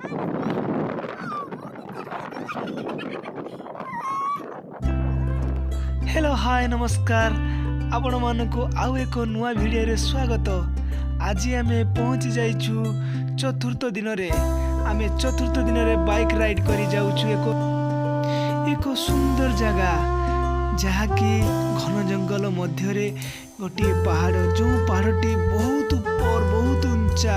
Hello hi नमस्कार आपण मानकु आउ एक नुआ वीडियो रे स्वागत। आज आम पहुँची जाइछु चतुर्थ दिन रे। आम चतुर्थ दिन रे बाइक राइड करी जाउछु एक सुंदर जगह जहाँकि घन जंगल मध्य रे गोटे पहाड़, जो पहाड़टी बहुत ऊपर बहुत उंचा।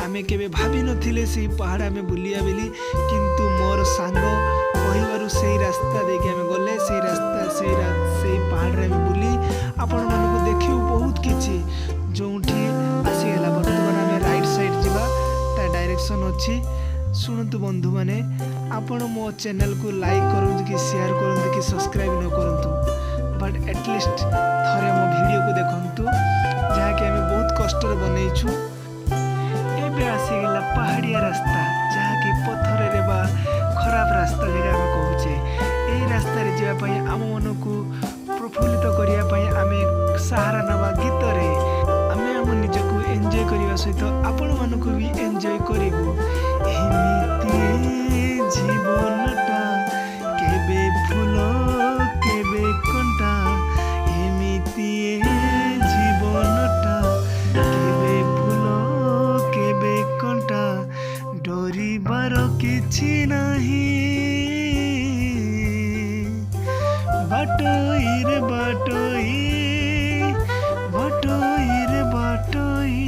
आमे केबे भाभी नथिले से पहाड़ आमे बुलिया बेली, किंतु मोर सांग कहिबारु सेही रास्ता देके आमे गले। सेही रास्ता सेही पहाड़ रे आमे बुली आपण मानकु देखिउ बहुत किछि। जोठी आसी गेला बर्तमान आमे राइट साइड जिबा, ता डायरेक्शन अछि। सुनंतु बंधु माने, आपण मो चैनल को लाइक करंतु कि शेयर करंतु कि सब्सक्राइब न करंतु, बट एटलिस्ट थरे मो वीडियो को देखंतु जहाँकि आमे बहुत कष्ट रे बनैछु। एबे आसी गेला पहाड़िया रास्ता जहाँकि पत्थर रे बा खराब रास्ता जेका आमे कहूचे। एही रास्ता रे जेबा पई आम मन को प्रफुल्लित करिया पई आमे सहारा नवा गीत रे आमे हम निजको एन्जॉय करिवा सहित आपण मन को भी एन्जॉय करिवो। एमिति जीवनटा केबे फूल केबे कंटा, एमिति जीवनटा केबे फूल केबे कंटा, डरिबार किछि नाही। बाटोई रे बाटोई बाटोई रे बाटोई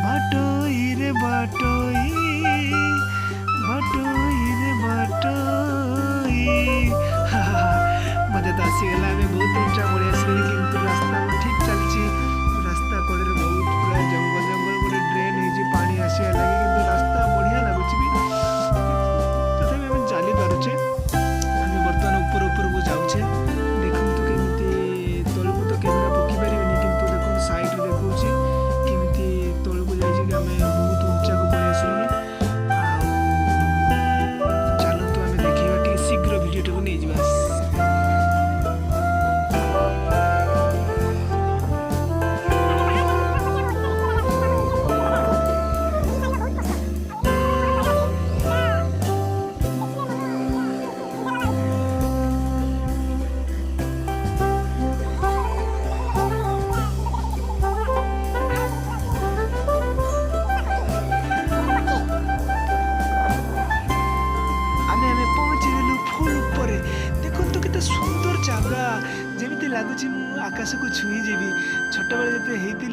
बाटोई रे बाटोई बाटोई रे बाटोई। मजा तो आसीगला। बहुत ऊंचा पड़े आसले किंतु रास्ता ठीक चलछि। रास्ता कड़े बहुत पूरा जंगल जंगल गोटे ड्रेन हो पानी आसिया लगे, किंतु रास्ता बढ़िया लगुच भी तथापि आम चली पारुचे। आम बर्तमान ऊपर ऊपर को जाऊे। देखु केमी तलू तो कैमेरा पकई पारे, किंतु देखो साइड देखा केमी तलू को जाइए आम बहुत ऊंचा को पड़े आसलुनी। चलतु आम देखा शीघ्र भिडियो को नहीं जावा। सुंदर जगह जमी लगुच आकाश को छुई जीवी। छोट बेले जो होती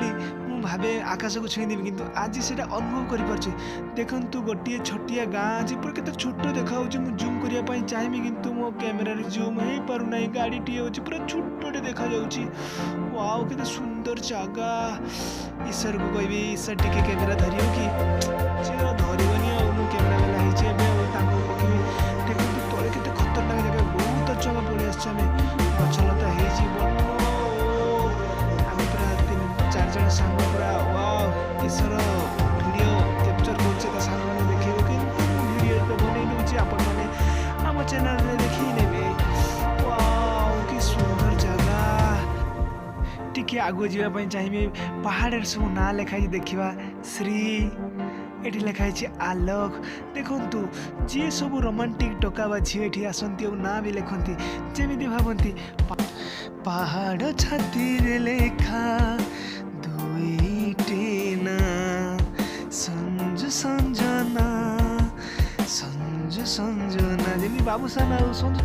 भावे आकाश को छुई देवी, किंतु आज से अनुभव कर देखु गोटे छोटिया गाँ आज पूरा केते छोट देखा मुझे जूम करने चाहिए, किंतु मो कैमेरा जूम हो पारना। गाड़ी टी हो पूरा छोटे देखा जाऊँगी। वाओ केते सुंदर जगह। ईश्वर को कहबी ईश्वर टिके कैमेरा धरियो कि धरबनी कैमेरा वाला देखते तले के खतरनाक जगह बहुत अच्छा पड़े आम गछलता आम पूरा 3-4 जन सांग पूरा वाओ ईश्वर वीडियो कैप्चर कर सांग मैंने देखे कि वीडियो तो बन नौचे आपण मैंने आम चैनल में देखी ने। वाओ कि सुंदर जगह। टिके आगु जावाई चाहिए। पहाड़ सब ना लिखाई देखा श्री एठी लिखाई आलोक। देखु जी सब रोमांटिक टोका बा झी एठी आसंती ना भी लिखती जमी भावती पहाड़ छाती रे लेखा दुईटे ना संजु संजना संजु संजना जमी बाबूसाना संजु।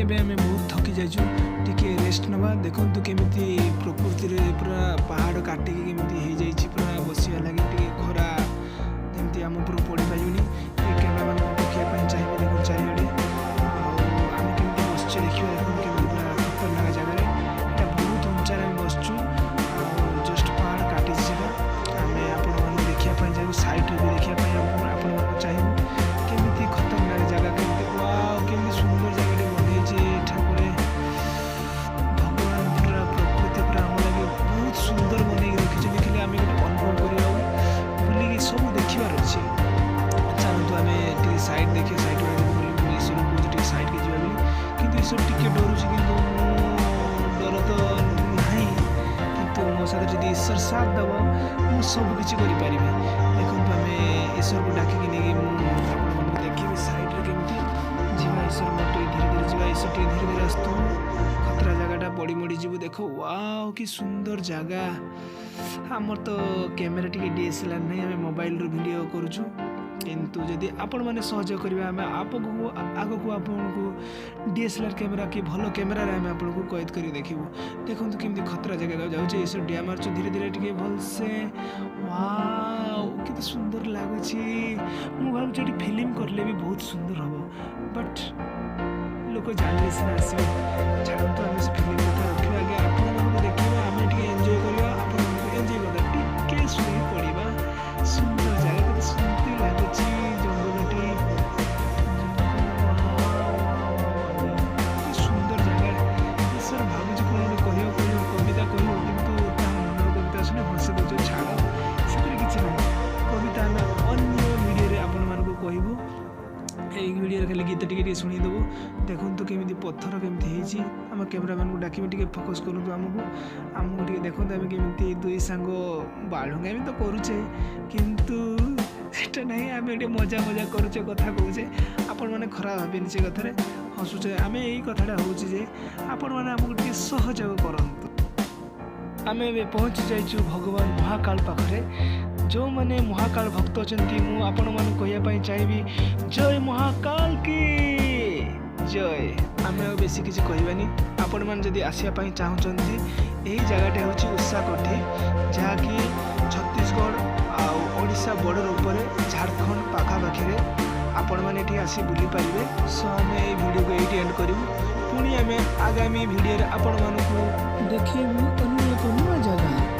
एबे आमे बहुत थकी जाइछु, टिके रेस्ट नबा। देखंतु केमिति प्रकृति रे पूरा पहाड़ काटी के केमिति हे जाइछि पूरा बसिया लागि। टिके खरा जेमिति आम ऊपर पड़ी पाइबनी। कैमरा मैन को देखिया पई चाहिए देखो चारिआडे आम केमिति बसचे देखियो। देखो केमिति पूरा खतरनाक जगह रे एटा बहुत ऊंचा रे बसछु। जस्ट पहाड़ काटी छिबा आमे आपण मन देखिया पई जाउ। साइड रे देखिया पई आपण मन चाहिए केमिति खतरनाक जगह। केमिति वाओ केमिति सुंदर जगह रे ठाकुरे भगवान पूरा प्रकृति पूरा आम लगे बहुत सुंदर बनई रखी। देखिले आम गोटे अनुभव कर बुलिक सब देखार अच्छे। चलतु आम साइड देखिए साइड ईश्वर को साइड के जावा कि ईश्वर टी डरुच कि डर तो ना, कि मो साथ जब ईश्वर साथ दब मुझे सबकि देखो आम ईश्वर को डाकिकी नहीं आपको देखिए साइड केमती जीवा ईश्वर मोटे धीरे धीरे जीवा ईश्वर टे धीरे धीरे आसतु खतरा जगहटा बड़ी मड़ी जीव देख वाओ कि सुंदर जगह आमर तो कैमेरा टी डीएसएलआर नहीं आम मोबाइल वीडियो करुचु किंतु जदि आपण मैंने सहयोग करेंगे आम आपको आग को आपको डीएसएलआर कैमेरा कि भल कैमेरा आम आपको कैद कर देखू देखो केमती खतरा जगह जाऊे ये सब डैम मार्च धीरे धीरे टे भलसे वाओ केते सुंदर लगुच मु भावी फिल्म करले भी बहुत सुंदर हम बट लोक जानले सीना आसवे छाड़ू आम से फिल्म कथा रखा आगे आपको देखा आम एंजय करवा आप एंजय करवा टे शुई पड़ा सुंदर जगह के सुंदर लगुच जंगलटी सुंदर जगह सर भावुँ कौन कह कविता कह कि मन कविता शुणे हसी दौर छाड़ से किसी ना कविता आम अन्य वीडियो आपण मानक कहबू এই ভিডিওরে খালি গীত টিকে টিকে শুনি দেবো দেখুন কেমিতি পথর কেমিতি হয়েছি आम कैमेरामैन को डाकिबे टिके फोकस करूँ आमको टिके देखो आम केमिति दुई सांग बालुंगामी तो करुचे किंतु सेटा नहीं आम ये मजा मजा करुचे कथा कहूचे आपण मैंने खराब भावेनि से कथार हसुचे आम यही कथाटा होचे जे आपण मैंने आमको टिके सहयोग करंतु आम ए पहुँची जाइछु भगवान महाकाल पाखरे जो मैंने महाकाल भक्त अच्छा आपण मान कहवाई चाहिए जय महाकाल की जय आम बेसी किसी कहबानी आपण मैंने आसवाई चाहते यही जगहटे हूँ उषाकोठी जहाँकि छत्तीसगढ़ आड़शा बॉर्डर उपर झारखंड पाखापाखि आपण मैंने आसी बुली पारे सो आम ये वीडियो को ये एंड करूँ पुणी आम आगामी वीडियो आपण मानक देखू अन्य एक नूआ जगह।